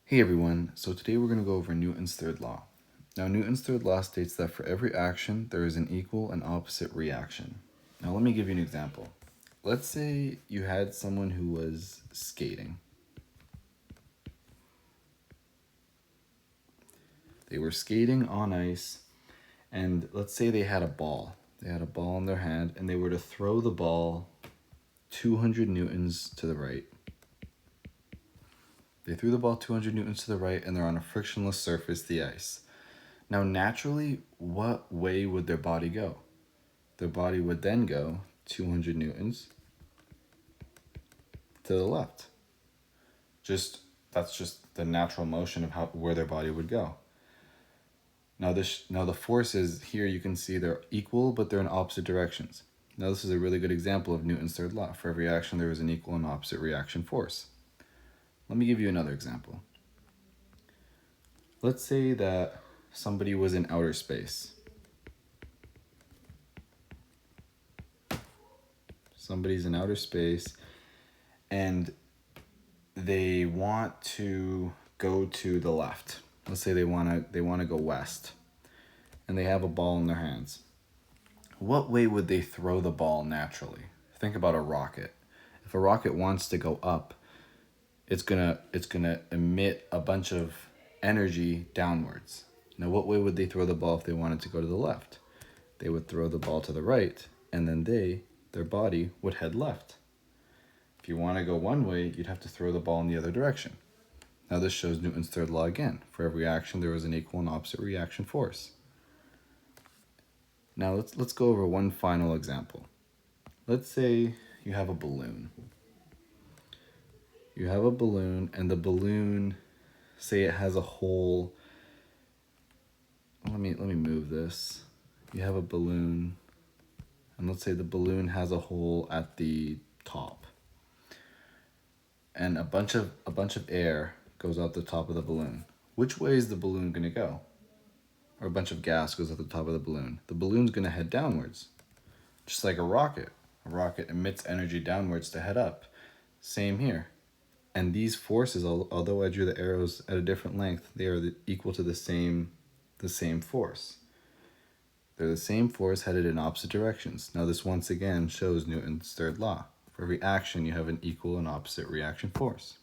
Hey everyone, so today we're going to go over Newton's third law. Now Newton's third law states that for every action there is an equal and opposite reaction. Now let me give you an example. Let's say you had someone who was skating. They were skating on ice, and let's say they had a ball. They had a ball in their hand and they were to throw the ball 200 newtons to the right. They threw the ball 200 newtons to the right and they're on a frictionless surface, the ice. Now, naturally, what way would their body go? Their body would then go 200 newtons to the left. That's just the natural motion of where their body would go. Now the forces here, you can see they're equal, but they're in opposite directions. Now this is a really good example of Newton's third law. For every action, there is an equal and opposite reaction force. Let me give you another example. Let's say that somebody was in outer space. Somebody's in outer space and they want to go to the left. Let's say they want to go west and they have a ball in their hands. What way would they throw the ball naturally? Think about a rocket. If a rocket wants to go up, it's gonna emit a bunch of energy downwards. Now what way would they throw the ball if they wanted to go to the left? They would throw the ball to the right, and then their body would head left. If you want to go one way, you'd have to throw the ball in the other direction. Now this shows Newton's third law again. For every action, there is an equal and opposite reaction force. Now let's go over one final example. Let's say you have a balloon. You have a balloon, and the balloon, say it has a hole. Let me move this. You have a balloon, and let's say the balloon has a hole at the top. And a bunch of air goes out the top of the balloon. Which way is the balloon going to go? Or a bunch of gas goes at the top of the balloon. The balloon's going to head downwards, just like a rocket. A rocket emits energy downwards to head up. Same here. And these forces, although I drew the arrows at a different length, they are equal to the same force. They're the same force headed in opposite directions. Now this once again shows Newton's third law. For every action, you have an equal and opposite reaction force.